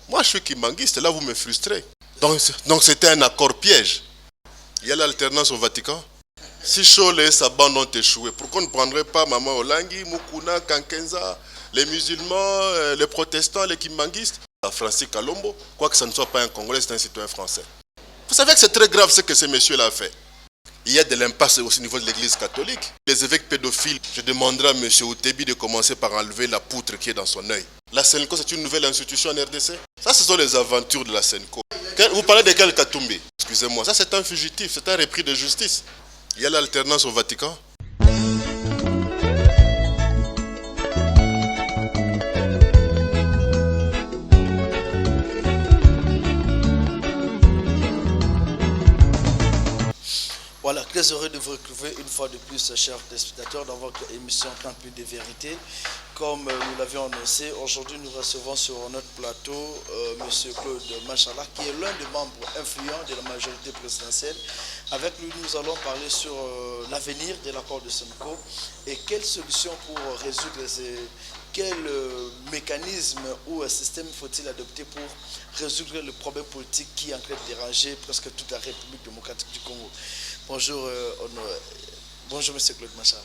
Moi, je suis kimbanguiste, là, vous me frustrez. Donc c'était un accord piège. Il y a l'alternance au Vatican. Si Chole et sa bande ont échoué, pourquoi on ne prendrait pas Maman Olangi, Mukuna, Kankenza, les musulmans, les protestants, les kimbanguistes, Francis Kalombo, quoique ce ne soit pas un Congolais, c'est un citoyen français. Vous savez que c'est très grave ce que ces messieurs-là ont fait. Il y a de l'impasse aussi au niveau de l'église catholique. Les évêques pédophiles, je demanderai à M. Outebi de commencer par enlever la poutre qui est dans son œil. La Senco, c'est une nouvelle institution en RDC. Ça, ce sont les aventures de la Senco. Vous parlez de quel Katumbi? Excusez-moi, ça c'est un fugitif, c'est un repris de justice. Il y a l'alternance au Vatican. Voilà, très heureux de vous retrouver une fois de plus, chers téléspectateurs, dans votre émission 30 minutes de vérité. Comme nous l'avions annoncé, aujourd'hui nous recevons sur notre plateau M. Claude Machala, qui est l'un des membres influents de la majorité présidentielle. Avec lui, nous allons parler sur l'avenir de l'accord de Senco et quelles solutions pour résoudre quel mécanisme ou système faut-il adopter pour résoudre le problème politique qui est en train de déranger presque toute la République démocratique du Congo. Bonjour, bonjour M. Claude Machala.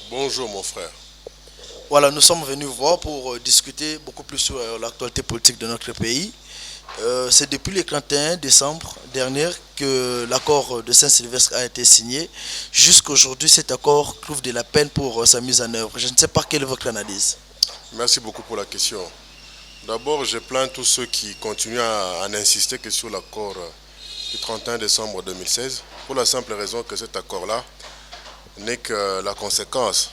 Bonjour mon frère. Voilà, nous sommes venus vous voir pour discuter beaucoup plus sur l'actualité politique de notre pays. C'est depuis le 31 décembre dernier que l'accord de Saint-Sylvestre a été signé. Jusqu'à aujourd'hui, cet accord trouve de la peine pour sa mise en œuvre. Je ne sais pas quelle est votre analyse. Merci beaucoup pour la question. D'abord, je plains tous ceux qui continuent à insister que sur l'accord du 31 décembre 2016, pour la simple raison que cet accord-là n'est que la conséquence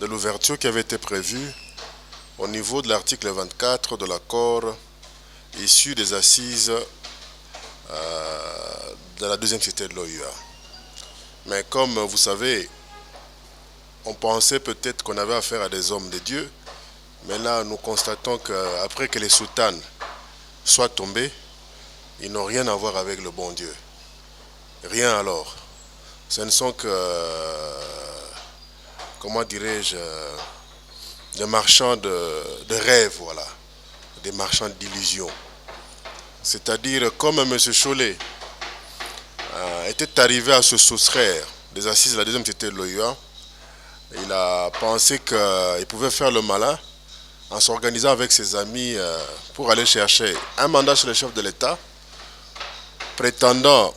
de l'ouverture qui avait été prévue au niveau de l'article 24 de l'accord issu des assises de la deuxième cité de l'OUA. Mais comme vous savez, on pensait peut-être qu'on avait affaire à des hommes de Dieu, mais là nous constatons qu'après que les soutanes soient tombés, ils n'ont rien à voir avec le bon Dieu. Rien alors. Ce ne sont que, comment dirais-je, des marchands de rêves, voilà. Des marchands d'illusions. C'est-à-dire, comme M. Cholet était arrivé à se soustraire des assises de la deuxième cité de l'OUA, il a pensé qu'il pouvait faire le malin en s'organisant avec ses amis pour aller chercher un mandat chez le chef de l'État, prétendant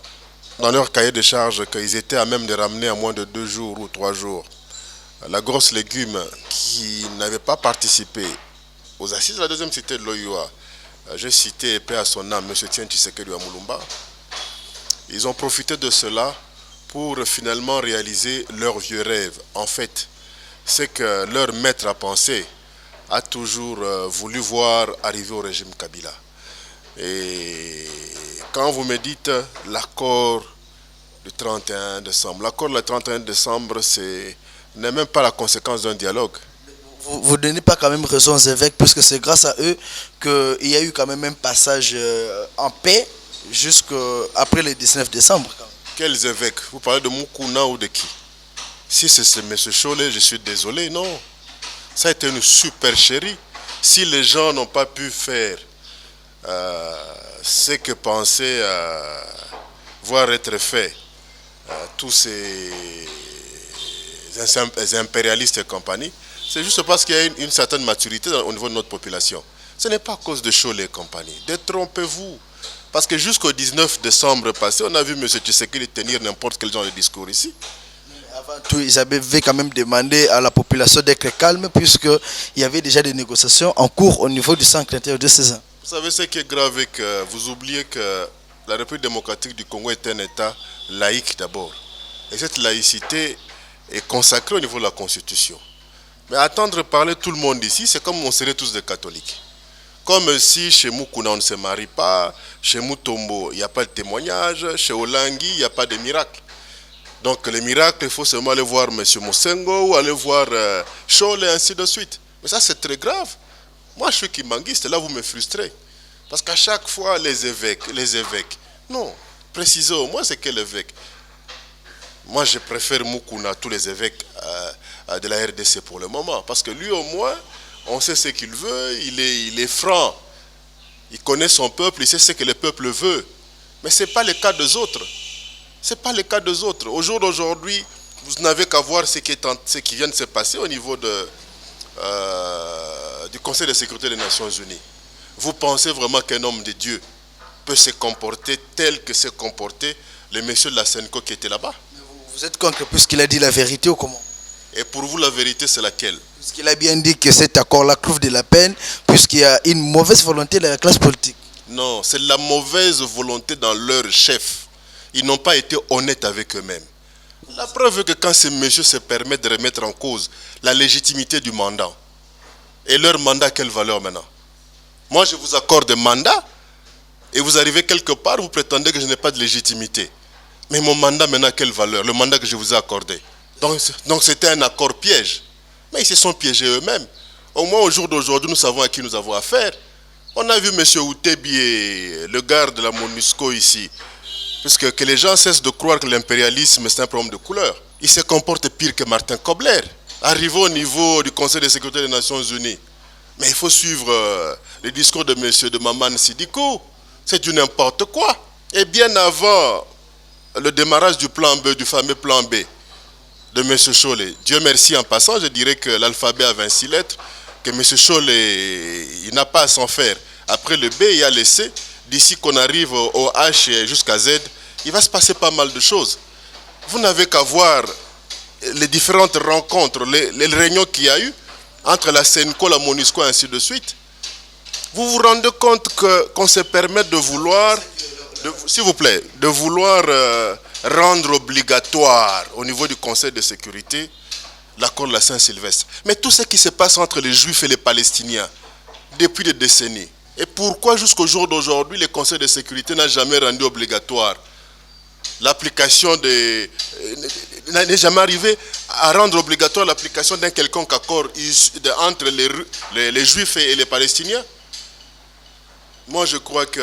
dans leur cahier de charges qu'ils étaient à même de ramener à moins de 2 jours ou 3 jours la grosse légume qui n'avait pas participé aux assises de la deuxième cité de l'OUA. J'ai cité, paix à son âme, M. Tien Tshisekedi Amulumba. Ils ont profité de cela pour finalement réaliser leur vieux rêve. En fait, c'est que leur maître à penser a toujours voulu voir arriver au régime Kabila. Et quand vous me dites l'accord du 31 décembre, l'accord du 31 décembre, n'est même pas la conséquence d'un dialogue. Vous ne donnez pas quand même raison aux évêques, puisque c'est grâce à eux qu'il y a eu quand même un passage en paix jusqu'après le 19 décembre. Quels évêques? Vous parlez de Mukuna ou de qui? Si c'est M. Cholet, je suis désolé, non. Ça a été une super chérie. Si les gens n'ont pas pu faire ce que pensaient voir être fait tous ces impérialistes et compagnie, c'est juste parce qu'il y a une certaine maturité au niveau de notre population. Ce n'est pas à cause de Cholet et compagnie. Détrompez-vous. Parce que jusqu'au 19 décembre passé, on a vu M. Tshisekedi tenir n'importe quel genre de discours ici. Avant tout, ils avaient quand même demandé à la population d'être calme, puisqu'il y avait déjà des négociations en cours au niveau du centre intérieur de César. Vous savez ce qui est grave, et que vous oubliez que la République démocratique du Congo est un État laïque d'abord. Et cette laïcité est consacrée au niveau de la Constitution. Mais attendre parler tout le monde ici, c'est comme on serait tous des catholiques. Comme si chez Mukuna on ne se marie pas, chez Mutombo il n'y a pas de témoignage, chez Olangi il n'y a pas de miracle. Donc les miracles, il faut seulement aller voir M. Mosengo ou aller voir Chole et ainsi de suite. Mais ça c'est très grave. Moi je suis kimbanguiste, là vous me frustrez. Parce qu'à chaque fois les évêques, non, précisez au moins c'est quel évêque. Moi je préfère Mukuna à tous les évêques de la RDC pour le moment. Parce que lui au moins, on sait ce qu'il veut, il est franc. Il connaît son peuple, il sait ce que le peuple veut. Mais ce n'est pas le cas des autres. Ce n'est pas le cas des autres. Au jour d'aujourd'hui, vous n'avez qu'à voir ce qui vient de se passer au niveau du Conseil de sécurité des Nations Unies. Vous pensez vraiment qu'un homme de Dieu peut se comporter tel que s'est comporté le monsieur de la Senco qui était là-bas? Vous êtes contre puisqu'il a dit la vérité ou comment? Et pour vous, la vérité, c'est laquelle? Puisqu'il a bien dit que cet accord-là couvre de la peine, puisqu'il y a une mauvaise volonté de la classe politique. Non, c'est la mauvaise volonté dans leur chef. Ils n'ont pas été honnêtes avec eux-mêmes. La preuve est que quand ces messieurs se permettent de remettre en cause la légitimité du mandat, et leur mandat, quelle valeur maintenant? Moi, je vous accorde un mandat, et vous arrivez quelque part, vous prétendez que je n'ai pas de légitimité. Mais mon mandat, maintenant, quelle valeur? Le mandat que je vous ai accordé. Donc c'était un accord piège. Mais ils se sont piégés eux-mêmes. Au moins, au jour d'aujourd'hui, nous savons à qui nous avons affaire. On a vu M. Outebi, le garde de la MONUSCO ici. Puisque que les gens cessent de croire que l'impérialisme c'est un problème de couleur. Il se comporte pire que Martin Kobler. Arrivé au niveau du Conseil de sécurité des Nations Unies. Mais il faut suivre le discours de M. de Maman Sidiko. C'est du n'importe quoi. Et bien avant le démarrage du plan B, du fameux plan B de M. Chollet, Dieu merci en passant, je dirais que l'alphabet a 26 lettres, que M. Chollet, il n'a pas à s'en faire. Après le B, il y a le C. D'ici qu'on arrive au H jusqu'à Z, il va se passer pas mal de choses. Vous n'avez qu'à voir les différentes rencontres, les réunions qu'il y a eu entre la Senco, la MONUSCO et ainsi de suite. Vous vous rendez compte qu'on se permet de vouloir, s'il vous plaît, de vouloir rendre obligatoire au niveau du Conseil de sécurité l'accord de la Saint-Sylvestre. Mais tout ce qui se passe entre les Juifs et les Palestiniens depuis des décennies. Et pourquoi jusqu'au jour d'aujourd'hui, le Conseil de sécurité n'a jamais rendu obligatoire l'application n'est jamais arrivé à rendre obligatoire l'application d'un quelconque accord entre les Juifs et les Palestiniens? Moi, je crois que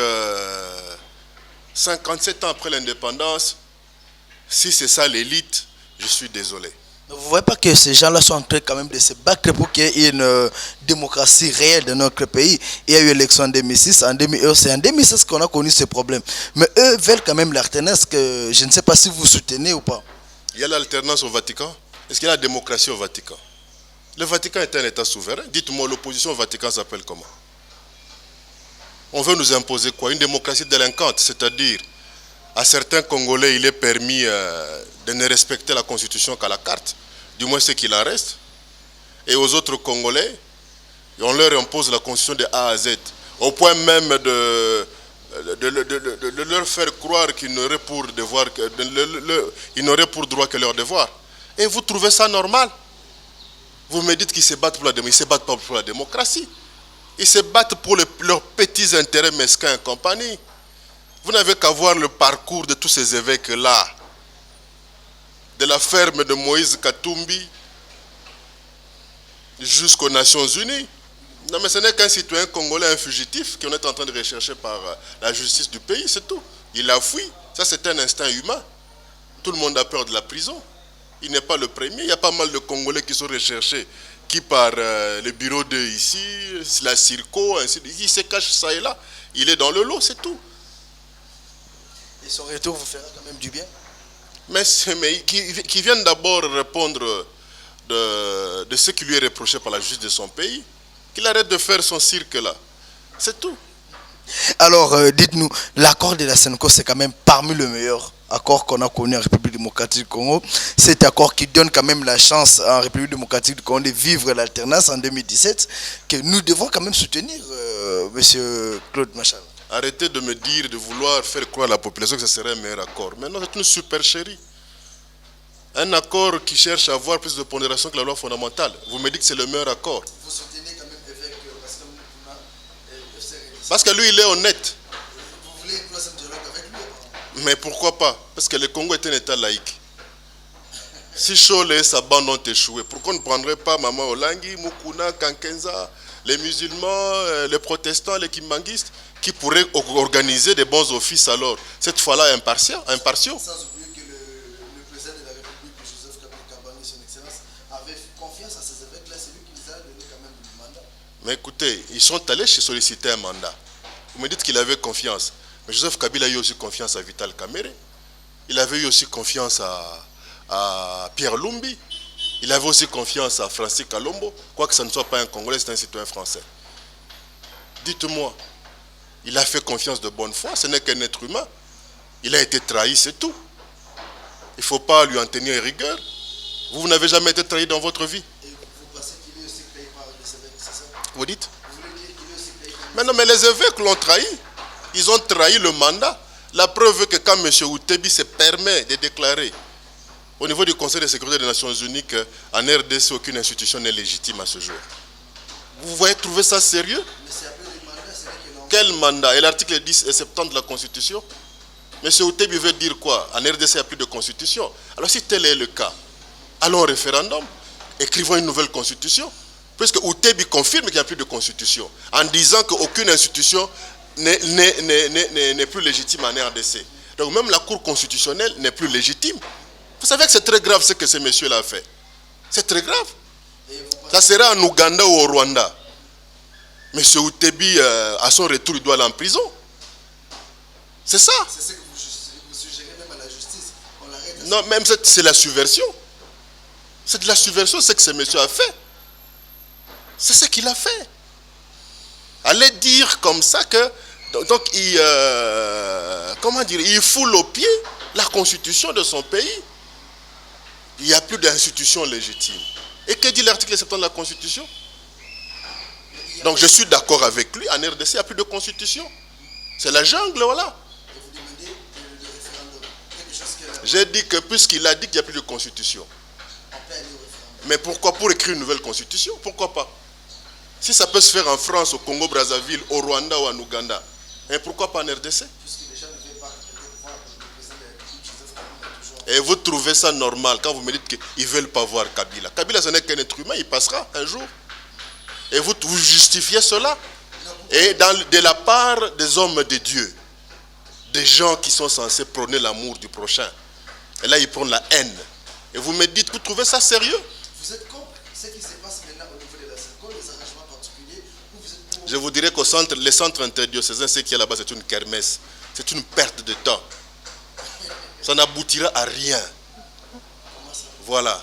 57 ans après l'indépendance, si c'est ça l'élite, je suis désolé. Vous ne voyez pas que ces gens-là sont en train quand même de se battre pour qu'il y ait une démocratie réelle dans notre pays? Il y a eu l'élection en 2006, en 2011, c'est en 2016 qu'on a connu ce problème. Mais eux veulent quand même l'alternance, que je ne sais pas si vous soutenez ou pas. Il y a l'alternance au Vatican? Est-ce qu'il y a la démocratie au Vatican? Le Vatican est un État souverain. Dites-moi, l'opposition au Vatican s'appelle comment? On veut nous imposer quoi? Une démocratie délinquante, c'est-à-dire à certains Congolais, il est permis de ne respecter la Constitution qu'à la carte, du moins ce qu'il en reste. Et aux autres Congolais, on leur impose la Constitution de A à Z, au point même de leur faire croire qu'ils n'auraient pour devoir, ils n'auraient pour droit que leur devoir. Et vous trouvez ça normal? Vous me dites qu'ils se battent pour la démocratie. Ils ne se battent pas pour la démocratie. Ils se battent pour leurs petits intérêts mesquins et compagnie. Vous n'avez qu'à voir le parcours de tous ces évêques-là, de la ferme de Moïse Katumbi jusqu'aux Nations Unies. Non, mais ce n'est qu'un citoyen congolais, un fugitif qu'on est en train de rechercher par la justice du pays, c'est tout. Il a fui. Ça, c'est un instinct humain. Tout le monde a peur de la prison. Il n'est pas le premier. Il y a pas mal de Congolais qui sont recherchés, qui par le bureau de ici, la Circo, ainsi de suite, il se cache ça et là. Il est dans le lot, c'est tout. Et son retour vous fera quand même du bien? Mais qui vienne d'abord répondre de ce qui lui est reproché par la justice de son pays, qu'il arrête de faire son cirque là. C'est tout. Alors, dites-nous, l'accord de la Senco, c'est quand même parmi les meilleurs accords qu'on a connu en République démocratique du Congo. Cet accord qui donne quand même la chance en République démocratique du Congo de vivre l'alternance en 2017, que nous devons quand même soutenir, monsieur Claude Machal. Arrêtez de me dire, de vouloir faire croire à la population que ce serait un meilleur accord. Maintenant, c'est une supercherie. Un accord qui cherche à avoir plus de pondération que la loi fondamentale. Vous me dites que c'est le meilleur accord. Vous soutenez quand même l'évêque parce que lui, il est honnête. Vous voulez croiser un dialogue avec lui? Mais pourquoi pas? Parce que le Congo est un État laïque. Si Chollet et sa bande ont échoué, pourquoi on ne prendrait pas Maman Olangi, Mukuna, Kankenza, les musulmans, les protestants, les kimbanguistes, qui pourraient organiser des bons offices alors, cette fois-là impartiaux? Sans oublier que le président de la République, Joseph Kabila, son Excellence, avait confiance à ces évêques-là, c'est lui qui les a donné quand même du mandat. Mais écoutez, ils sont allés solliciter un mandat. Vous me dites qu'il avait confiance. Mais Joseph Kabila a eu aussi confiance à Vital Kamerhe. Il avait eu aussi confiance à Pierre Lumbi. Il avait aussi confiance à Francis Kalombo. Quoique ce ne soit pas un Congolais, c'est un citoyen français. Dites-moi, il a fait confiance de bonne foi, ce n'est qu'un être humain. Il a été trahi, c'est tout. Il ne faut pas lui en tenir rigueur. Vous n'avez jamais été trahi dans votre vie. Et vous pensez qu'il est aussi trahi par les évêques, c'est ça? Vous dites? Vous voulez dire qu'il est aussi trahi par Mais non, mais les évêques l'ont trahi. Ils ont trahi le mandat. La preuve est que quand M. Outebi se permet de déclarer au niveau du Conseil de sécurité des Nations Unies qu'en RDC, aucune institution n'est légitime à ce jour. Vous voyez trouver ça sérieux? Mais c'est après le mandat, c'est vrai que non. Quel mandat? Et l'article 10 et 70 de la Constitution? M. Outebi veut dire quoi? En RDC, il n'y a plus de constitution. Alors si tel est le cas, allons au référendum, écrivons une nouvelle constitution, puisque Outebi confirme qu'il n'y a plus de constitution, en disant qu'aucune institution n'est plus légitime en RDC. Donc même la Cour constitutionnelle n'est plus légitime. Vous savez que c'est très grave ce que ce monsieur-là a fait. C'est très grave. Ça sera en Ouganda ou au Rwanda. M. Outebi, à son retour, il doit aller en prison. C'est ça. C'est ce que vous suggérez même à la justice. On l'arrête. Non, même c'est la subversion. C'est de la subversion, c'est ce que ce monsieur a fait. C'est ce qu'il a fait. Allez dire comme ça que... Donc, comment dire, il foule au pied la constitution de son pays. Il n'y a plus d'institution légitime. Et que dit l'article 70 de la Constitution? Donc je suis d'accord avec lui, en RDC, il n'y a plus de constitution. C'est la jungle, voilà. Et vous demandez le référendum. Quelque chose que J'ai dit que puisqu'il a dit qu'il n'y a plus de constitution. on peut aller au référendum. Mais pourquoi pour écrire une nouvelle constitution? Pourquoi pas? Si ça peut se faire en France, au Congo, Brazzaville, au Rwanda ou en Ouganda, et pourquoi pas en RDC? Puisque les gens ne veulent pas peut-être voir le président de la République, Joseph Kabila, toujours. Et vous trouvez ça normal quand vous me dites qu'ils ne veulent pas voir Kabila? Kabila, ce n'est qu'un être humain, il passera un jour. Et vous justifiez cela? Et de la part des hommes de Dieu, des gens qui sont censés prôner l'amour du prochain. Et là, ils prônent la haine. Et vous me dites, vous trouvez ça sérieux? Vous êtes contre ce qui se passe maintenant au niveau de la SECO, les arrangements particuliers, ou vous êtes pour... Je vous dirais qu'au centre, les centres interdiocésains, ce qu'il y a là-bas, c'est une kermesse. C'est une perte de temps. Ça n'aboutira à rien. Voilà.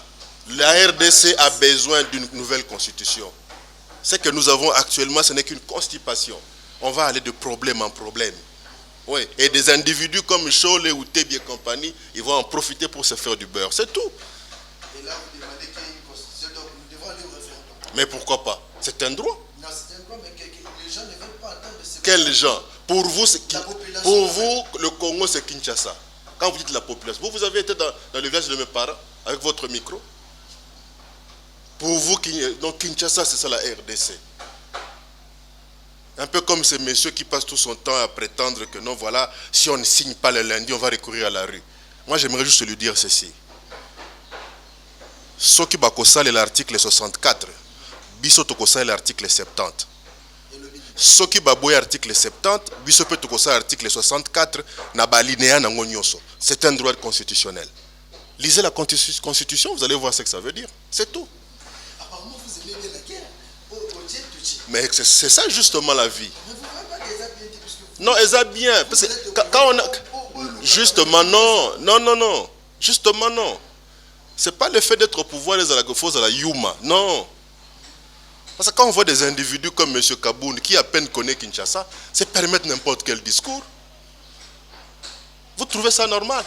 La RDC a besoin d'une nouvelle constitution. Ce que nous avons actuellement, ce n'est qu'une constipation. On va aller de problème en problème. Oui. Et des individus comme Chole ou Tebi et compagnie, ils vont en profiter pour se faire du beurre. C'est tout. Et là, vous demandez qu'il y ait une constitution, donc nous devons aller au référendum. Mais pourquoi pas? C'est un droit. Non, c'est un droit, mais les gens ne veulent pas entendre de ce... Quels gens? Pour vous, La population. pour vous, le Congo, c'est Kinshasa. Quand vous dites la population, vous avez été dans le village de mes parents avec votre micro. Pour vous, donc Kinshasa, c'est ça la RDC. Un peu comme ces messieurs qui passent tout son temps à prétendre que non, voilà, si on ne signe pas le lundi, on va recourir à la rue. Moi, j'aimerais juste lui dire ceci. Soki bakosala l'article 64, biso tokosala l'article 70. Soki baboye article 70, biso pe tokosala l'article 64 na balinea nango nyonso. C'est un droit constitutionnel. Lisez la Constitution, vous allez voir ce que ça veut dire. C'est tout. Apparemment, vous aimez bien la guerre. Au Tchèque, tout Tchèque. Mais c'est ça justement la vie. Mais vous ne voyez pas qu'ils ont bien dit, puisque vous... Non, elles a bien. Parce que quand on a... Justement, non. Non, non, non. Justement, non. C'est pas le fait d'être au pouvoir les alagofos à la Yuma. Non. Parce que quand on voit des individus comme M. Kaboun, qui à peine connaît Kinshasa, c'est permettre n'importe quel discours. Vous trouvez ça normal?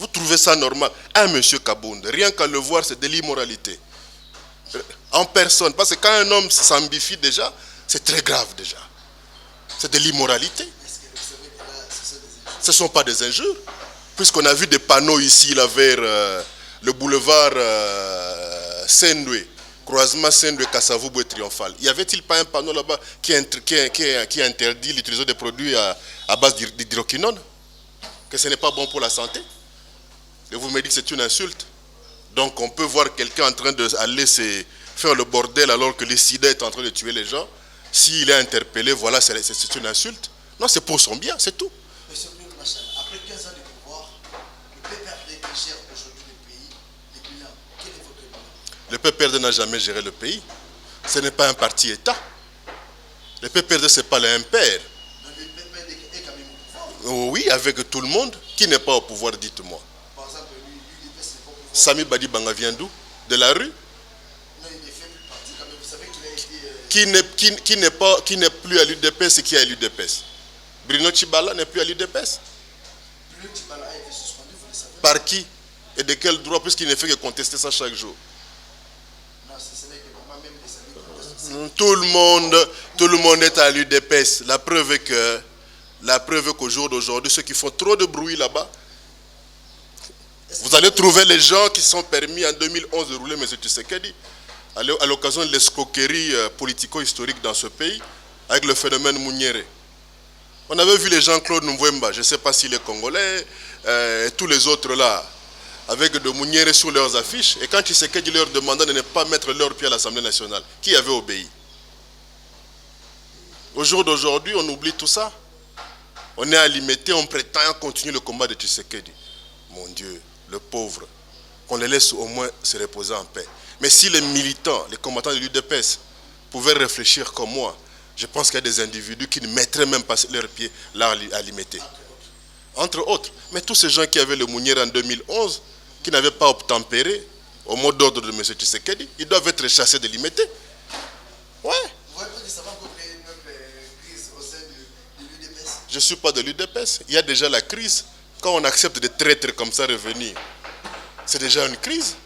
Vous trouvez ça normal? Un M. Kaboun, rien qu'à le voir, c'est de l'immoralité. En personne. Parce que quand un homme s'ambifie déjà, c'est très grave déjà. C'est de l'immoralité. Est-ce que vous savez que là, ce sont des injures? Ce ne sont pas des injures. Puisqu'on a vu des panneaux ici, là, vers le boulevard Sendwe, croisement Sendwe-Kasavubu et Triomphal. Y avait-il pas un panneau là-bas qui interdit l'utilisation des produits à base d'hydroquinone? Que ce n'est pas bon pour la santé? Et vous me dites que c'est une insulte. Donc on peut voir quelqu'un en train d'aller se faire le bordel alors que le sida est en train de tuer les gens. S'il est interpellé, voilà, c'est une insulte. Non, c'est pour son bien, c'est tout. Monsieur Claude Machal, après 15 ans de pouvoir, le PPRD qui gère aujourd'hui le pays, le bilan, quel est votre bilan? Le PPRD n'a jamais géré le pays. Ce n'est pas un parti-État. Le PPRD, ce n'est pas l'impère. Le PPRD est quand même au pouvoir. Oui, avec tout le monde. Qui n'est pas au pouvoir, dites-moi. Par exemple, l'UDPS n'est pas au pouvoir. Sami Badi Banga vient d'où? De la rue? Non, il ne fait plus partie quand même. Vous savez qu'il a été... Qui n'est plus à l'UDPS et qui est à l'UDPS? Bruno Tchibala n'est plus à l'UDPS? Bruno Tchibala a été suspendu, vous le savez. Par qui? Et de quel droit? Puisqu'il ne fait que contester ça chaque jour. Non, ce n'est que moi-même des amis. Tout le monde est à l'UDPS. La preuve est qu'au jour d'aujourd'hui, ceux qui font trop de bruit là-bas, vous allez trouver les gens qui sont permis en 2011 de rouler M. Tshisekedi à l'occasion de l'escroquerie politico-historique dans ce pays avec le phénomène Mouniéré. On avait vu les Jean-Claude Mvouemba, je ne sais pas s'il est congolais, et tous les autres là, avec de Mouniéré sur leurs affiches. Et quand Tshisekedi leur demandait de ne pas mettre leur pied à l'Assemblée nationale, qui avait obéi? Au jour d'aujourd'hui, on oublie tout ça. On est à limiter, on prétend continuer le combat de Tshisekedi. Mon Dieu, le pauvre, qu'on les laisse au moins se reposer en paix. Mais si les militants, les combattants de l'UDPS pouvaient réfléchir comme moi, je pense qu'il y a des individus qui ne mettraient même pas leurs pieds là à limiter. Entre autres. Mais tous ces gens qui avaient le Mounier en 2011, qui n'avaient pas obtempéré au mot d'ordre de M. Tshisekedi, ils doivent être chassés de limiter. Ouais. Vous voyez que ça va créer une crise au sein de l'UDPS? Je ne suis pas de l'UDPS. Il y a déjà la crise. Quand on accepte des traîtres comme ça revenir, c'est déjà une crise.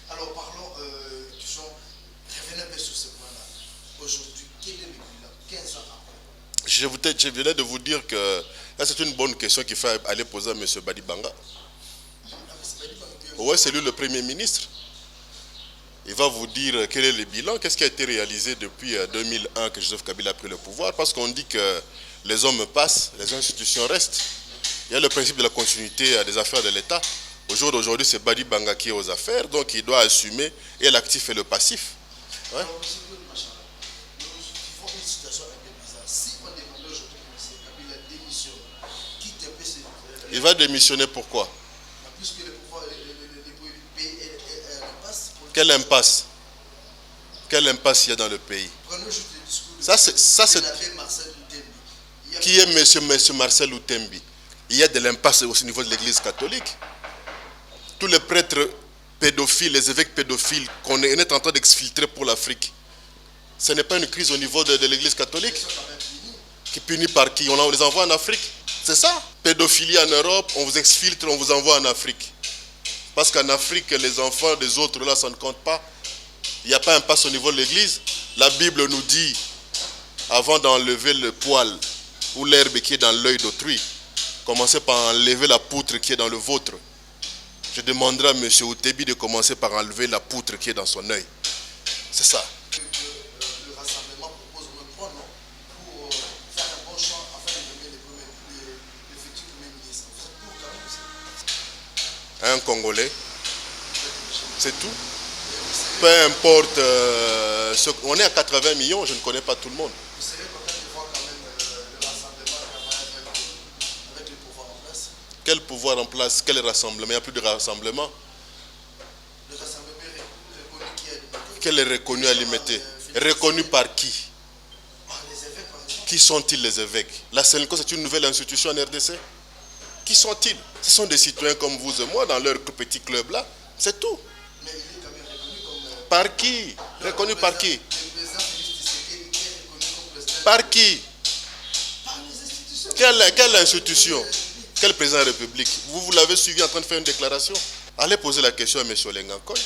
Alors parlons, revenons un peu sur ce point-là. Aujourd'hui, quel est le bilan 15 ans après? Je venais de vous dire que là, c'est une bonne question qu'il faut aller poser à M. Badi Banga. Oui, c'est lui le Premier ministre. Il va vous dire quel est le bilan, qu'est-ce qui a été réalisé depuis 2001 que Joseph Kabila a pris le pouvoir, parce qu'on dit que les hommes passent, les institutions restent. Il y a le principe de la continuité des affaires de l'État. Au jour d'aujourd'hui, c'est Badi Banga qui est aux affaires, donc il doit assumer et l'actif et le passif. Ouais. Alors, M. Machala, nous vivons une situation un peu bizarre. Si on demandait aujourd'hui que M. Kabila démissionne, quitte un peu Il va démissionner pourquoi? puisque le pouvoir, le pays est en impasse. Quelle impasse? Quelle impasse il y a dans le pays? Prenons juste le discours Ça, de l'abbé Marcel Outembi. Qui est M. Marcel Outembi? Il y a de l'impasse au niveau de l'Église catholique. Tous les prêtres pédophiles, les évêques pédophiles qu'on est en train d'exfiltrer pour l'Afrique, ce n'est pas une crise au niveau de l'Église catholique? Qui punit par qui? On les envoie en Afrique? C'est ça? Pédophilie en Europe, on vous exfiltre, on vous envoie en Afrique. Parce qu'en Afrique, les enfants des autres, là, ça ne compte pas. Il n'y a pas d'impasse au niveau de l'Église. La Bible nous dit, avant d'enlever le poil ou l'herbe qui est dans l'œil d'autrui, commencez par enlever la poutre qui est dans le vôtre. Je demanderai à M. Outebi de commencer par enlever la poutre qui est dans son œil. C'est ça. Le rassemblement propose un point pour faire un bon choix afin de nommer le futur Premier ministre. Vous êtes pour quand même? Un Congolais, c'est tout. Peu importe, on est à 80 millions, je ne connais pas tout le monde. Vous serez content de voir quand même le rassemblement avec le pouvoir en place? Quel pouvoir en place? Quel rassemblement? Il n'y a plus de rassemblement. Le rassemblement reconnu qui est limité. Quel est reconnu à limiter? Reconnu par qui? Par les évêques, par exemple. Qui sont-ils les évêques? La Sénco, c'est une nouvelle institution en RDC. Qui sont-ils? Ce sont des citoyens comme vous et moi dans leur petit club là. C'est tout. Mais il est quand même reconnu comme... Par qui? Reconnu par qui? Le président Félix Tshisekedi est reconnu comme président... Par qui? Par les institutions. Quelle institution? Quel président de la République? Vous l'avez suivi en train de faire une déclaration? Allez poser la question à M. Olengankoy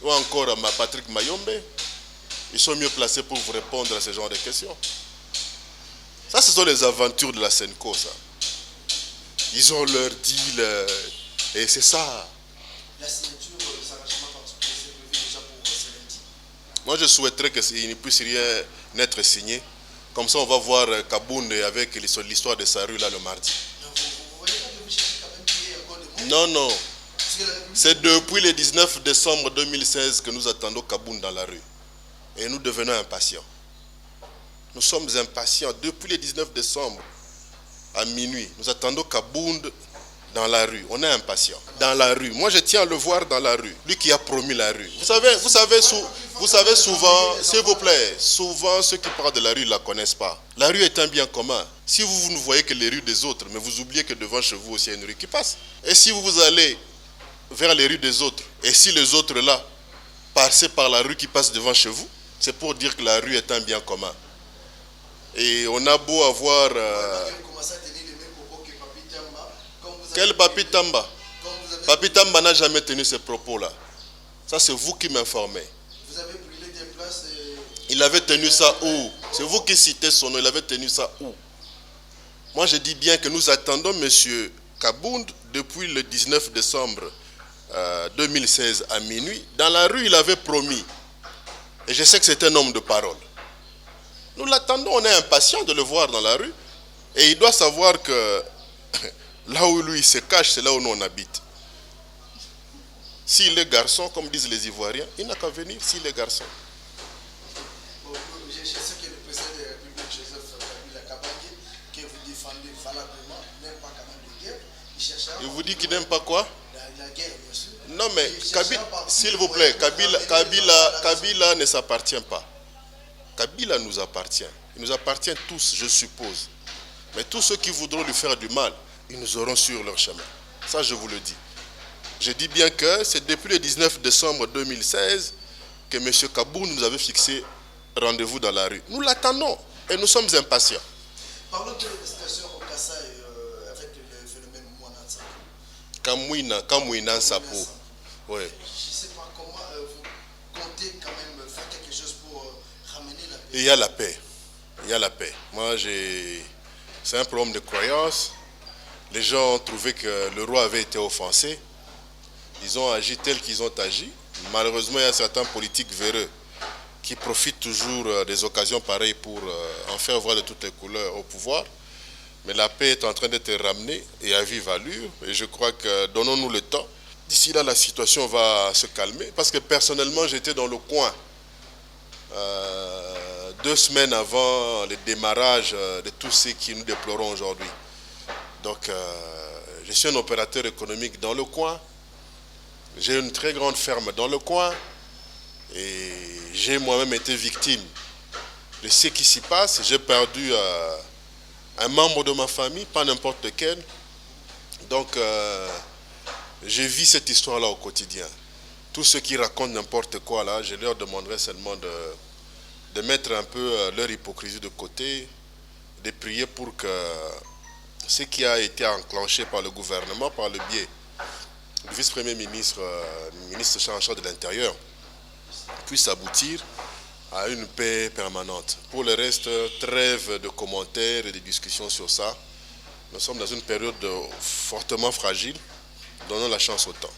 ou encore à Patrick Mayombe. Ils sont mieux placés pour vous répondre à ce genre de questions. Ça, ce sont les aventures de la Sénco, ça. Ils ont leur deal et c'est ça. La signature des engagements particuliers, c'est prévu déjà pour ce lundi. Moi, je souhaiterais qu'il ne puisse rien être signé. Comme ça, on va voir Kabound avec l'histoire de sa rue là le mardi. Vous voyez quand même chercher quand même qu'il y ait encore de monde. Non, non. Parce que la République... C'est depuis le 19 décembre 2016 que nous attendons Kabound dans la rue. Et nous devenons impatients. Nous sommes impatients depuis le 19 décembre à minuit. Nous attendons Kabound dans la rue. On est impatients. Dans la rue. Moi, je tiens à le voir dans la rue. Lui qui a promis la rue. Vous savez Vous savez, souvent, s'il vous plaît, souvent ceux qui parlent de la rue ne la connaissent pas. La rue est un bien commun. Si vous ne voyez que les rues des autres, mais vous oubliez que devant chez vous aussi il y a une rue qui passe. Et si vous allez vers les rues des autres, et si les autres là passent par la rue qui passe devant chez vous, c'est pour dire que la rue est un bien commun. Et on a beau avoir... Quel Papi Tamba? Papi Tamba n'a jamais tenu ces propos-là. Ça, c'est vous qui m'informez. Vous avez brûlé des places et... Il avait tenu ça où? C'est vous qui citez son nom. Il avait tenu ça où? Moi, je dis bien que nous attendons M. Kabound depuis le 19 décembre 2016 à minuit. Dans la rue, il avait promis. Et je sais que c'est un homme de parole. Nous l'attendons, on est impatient de le voir dans la rue. Et il doit savoir que là où lui se cache, c'est là où nous on habite. S'il est garçon, comme disent les Ivoiriens, il n'a qu'à venir s'il est garçon. Bon, je sais que le président de la République, Joseph Kabila Kabange, que vous défendez valablement, n'aime pas quand même de guerre. Il cherchera... Il vous dit qu'il n'aime pas quoi? La guerre, bien sûr. Non mais, s'il vous plaît, Kabila ne s'appartient pas. Kabila nous appartient. Il nous appartient tous, je suppose. Mais tous ceux qui voudront lui faire du mal, ils nous auront sur leur chemin. Ça, je vous le dis. Je dis bien que c'est depuis le 19 décembre 2016 que M. Kabound nous avait fixé rendez-vous dans la rue. Nous l'attendons et nous sommes impatients. Parlons de la situation au Kassai avec le phénomène Mouana Nsapo. Kamouina Nsapo. Oui. Je ne sais pas comment vous comptez quand même faire quelque chose pour ramener la paix. Il y a la paix. Il y a la paix. Moi, c'est un problème de croyance. Les gens ont trouvé que le roi avait été offensé. Ils ont agi tel qu'ils ont agi. Malheureusement, il y a certains politiques véreux qui profitent toujours des occasions pareilles pour en faire voir de toutes les couleurs au pouvoir. Mais la paix est en train d'être ramenée et à vive allure. Et je crois que donnons-nous le temps. D'ici là, la situation va se calmer. Parce que personnellement, j'étais dans le coin 2 semaines avant le démarrage de tout ce que nous déplorons aujourd'hui. Donc, je suis un opérateur économique dans le coin. J'ai une très grande ferme dans le coin. Et j'ai moi-même été victime de ce qui s'y passe. J'ai perdu un membre de ma famille, pas n'importe lequel. Donc, je vis cette histoire-là au quotidien. Tous ceux qui racontent n'importe quoi, là, je leur demanderai seulement de mettre un peu leur hypocrisie de côté, de prier pour que ce qui a été enclenché par le gouvernement, par le biais du vice-premier ministre, ministre chargé de l'Intérieur, puisse aboutir à une paix permanente. Pour le reste, trêve de commentaires et de discussions sur ça. Nous sommes dans une période fortement fragile. Donnons la chance au temps.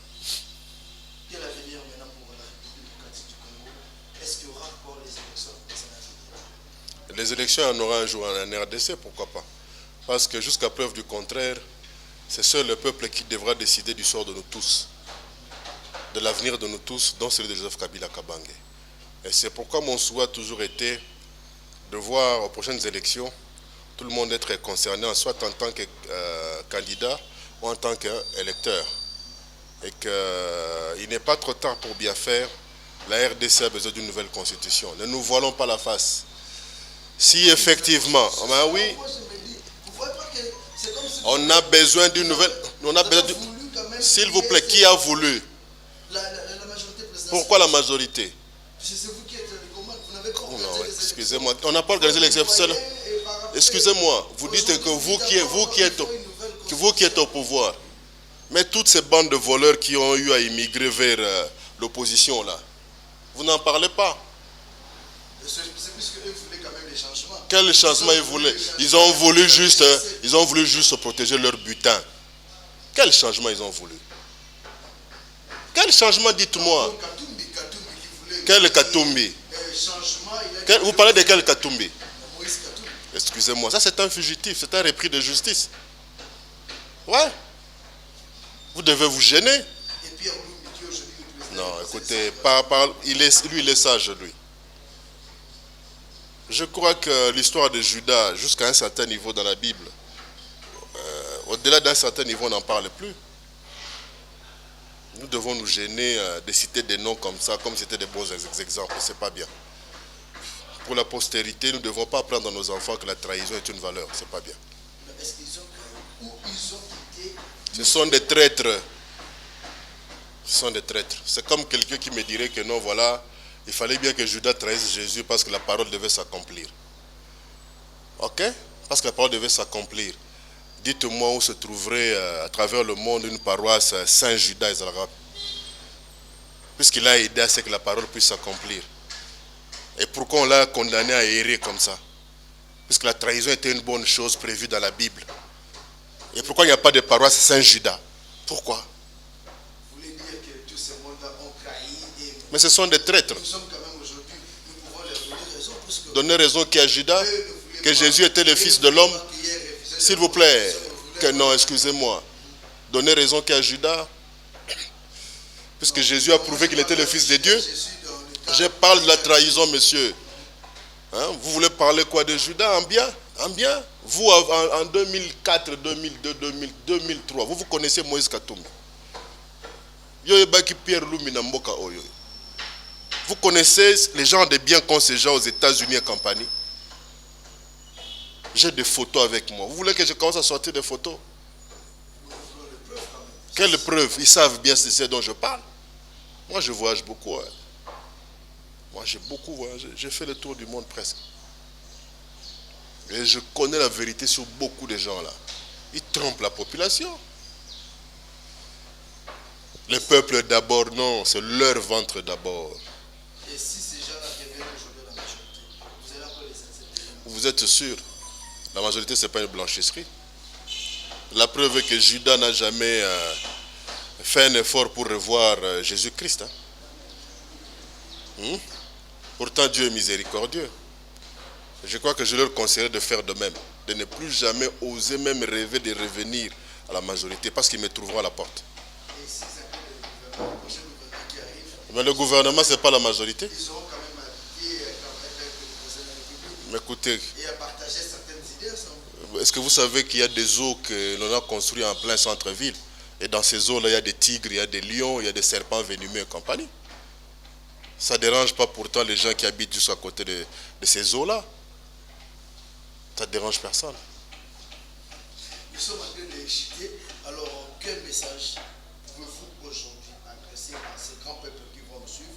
Quel avenir maintenant pour la République démocratique du Congo? Est-ce qu'il y aura encore les élections? Les élections, il y en aura un jour en RDC, pourquoi pas? Parce que jusqu'à preuve du contraire, c'est seul le peuple qui devra décider du sort de nous tous, de l'avenir de nous tous, dont celui de Joseph Kabila Kabange. Et c'est pourquoi mon souhait a toujours été de voir aux prochaines élections tout le monde être concerné, soit en tant que candidat ou en tant qu'électeur. Et qu'il n'est pas trop tard pour bien faire. La RDC a besoin d'une nouvelle constitution. Ne nous voilons pas la face. Si effectivement, ben oui, on a besoin d'une nouvelle... S'il vous plaît, qui a voulu? La majorité présidentielle. Pourquoi la majorité? C'est vous qui êtes le commande, vous n'avez pas organisé non, les élections. excusez-moi, on n'a pas organisé les élections. Excusez-moi, vous dites que vous qui êtes au pouvoir, mais toutes ces bandes de voleurs qui ont eu à immigrer vers l'opposition là, vous n'en parlez pas. C'est puisque eux voulaient quand même des changements. Quel changement ils voulaient? Ils ont voulu juste protéger leur butin. Quel changement ils ont voulu? Quel changement, dites-moi? Quel Katumbi? Vous parlez de quel Katumbi? Excusez-moi, ça c'est un fugitif, c'est un repris de justice. Ouais. Vous devez vous gêner. Non, écoutez, lui il est sage, lui. Je crois que l'histoire de Judas, jusqu'à un certain niveau dans la Bible, au-delà d'un certain niveau, on n'en parle plus. Nous devons nous gêner de citer des noms comme ça, comme c'était des bons exemples. C'est pas bien. Pour la postérité, nous ne devons pas apprendre à nos enfants que la trahison est une valeur. C'est pas bien. Est-ce qu'ils ont trahi ou ils ont quitté? Ce sont des traîtres. Ce sont des traîtres. C'est comme quelqu'un qui me dirait que non, voilà, il fallait bien que Judas trahisse Jésus parce que la parole devait s'accomplir. Ok? Parce que la parole devait s'accomplir. Dites-moi où se trouverait à travers le monde une paroisse Saint-Judas Ezra, puisqu'il a aidé à ce que la parole puisse s'accomplir. Et pourquoi on l'a condamné à errer comme ça? Puisque la trahison était une bonne chose prévue dans la Bible. Et pourquoi il n'y a pas de paroisse Saint-Judas? Pourquoi? Vous voulez dire que tous ces mondes ont trahi et... Mais ce sont des traîtres. Nous sommes quand même aujourd'hui, nous pouvons leur donner raison, puisque... Donner raison qui à Judas, que Jésus était le Fils de l'homme. S'il vous plaît, que non, excusez-moi. Donner raison qui à Judas, puisque Jésus a prouvé qu'il était le Fils de Dieu. Je parle de la trahison, monsieur. Hein? Vous voulez parler quoi de Judas? En bien? En bien? Vous, en 2004, 2002, 2003, vous connaissez Moïse Katumbi. Vous connaissez les gens de bien qu'ont ces gens aux États-Unis et compagnie. J'ai des photos avec moi. Vous voulez que je commence à sortir des photos? Quelles preuves? Ils savent bien ce dont je parle. Moi, je voyage beaucoup. Hein. Moi, j'ai beaucoup voyagé. J'ai fait le tour du monde presque. Et je connais la vérité sur beaucoup de gens là. Ils trompent la population. Les peuples d'abord, non. C'est leur ventre d'abord. Et si ces gens-là reviennent aujourd'hui à la majorité, vous allez encore les accepter? Vous êtes sûr? La majorité, ce n'est pas une blanchisserie. La preuve est que Judas n'a jamais fait un effort pour revoir Jésus-Christ. Hein? Pourtant, Dieu est miséricordieux. Je crois que je leur conseillerais de faire de même. De ne plus jamais oser même rêver de revenir à la majorité parce qu'ils me trouveront à la porte. Et si c'est le prochain gouvernement qui arrive, mais le gouvernement, ce n'est pas la majorité. Ils auront quand même appliqué avec le président de la République. Mais écoutez, et à partager certaines idées ensemble. Est-ce que vous savez qu'il y a des eaux que l'on a construites en plein centre-ville? Et dans ces eaux-là, il y a des tigres, il y a des lions, il y a des serpents venimeux et compagnie. Ça ne dérange pas pourtant les gens qui habitent juste à côté de ces eaux-là. Ça ne dérange personne. Nous sommes en train d'échiter. Alors, quel message pouvez-vous aujourd'hui adresser à ces grands peuples qui vont nous suivre,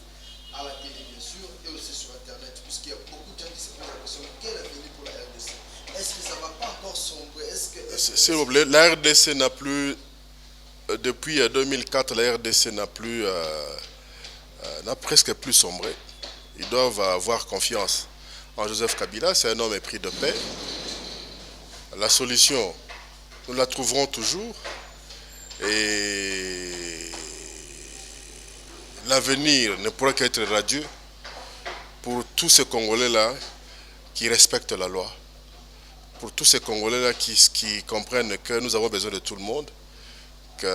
à la télé bien sûr, et aussi sur Internet, puisqu'il y a beaucoup de gens qui se posent la question, quel avenir pour la RDC? Est-ce que ça ne va pas encore sombrer? S'il vous plaît, la RDC n'a plus, depuis 2004, la RDC n'a presque plus sombré. Ils doivent avoir confiance en Joseph Kabila. C'est un homme épris de paix. La solution, nous la trouverons toujours. Et l'avenir ne pourra qu'être radieux pour tous ces Congolais-là qui respectent la loi. Pour tous ces Congolais-là qui comprennent que nous avons besoin de tout le monde, que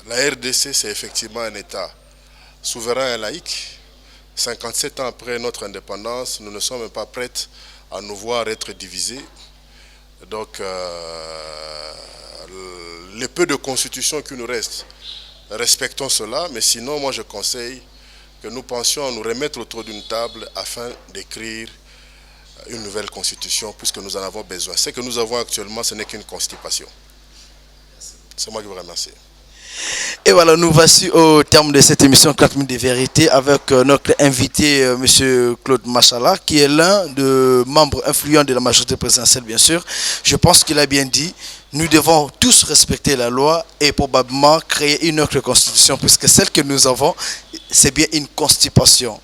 la RDC, c'est effectivement un État souverain et laïque. 57 ans après notre indépendance, nous ne sommes pas prêts à nous voir être divisés. Donc, les peu de constitutions qui nous restent, respectons cela. Mais sinon, moi, je conseille que nous pensions à nous remettre autour d'une table afin d'écrire une nouvelle constitution, puisque nous en avons besoin. Ce que nous avons actuellement, ce n'est qu'une constipation. C'est moi qui vous remercie. Et voilà, nous voici au terme de cette émission 4 minutes de vérité avec notre invité, M. Claude Machala, qui est l'un des membres influents de la majorité présidentielle, bien sûr. Je pense qu'il a bien dit, nous devons tous respecter la loi et probablement créer une autre constitution, puisque celle que nous avons, c'est bien une constipation.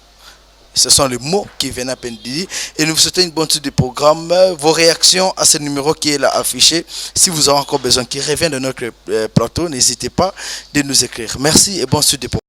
Ce sont les mots qui viennent à peine dire. Et nous vous souhaitons une bonne suite du programme. Vos réactions à ce numéro qui est là affiché, si vous avez encore besoin qu'il revienne de notre plateau, n'hésitez pas de nous écrire. Merci et bonne suite du programme.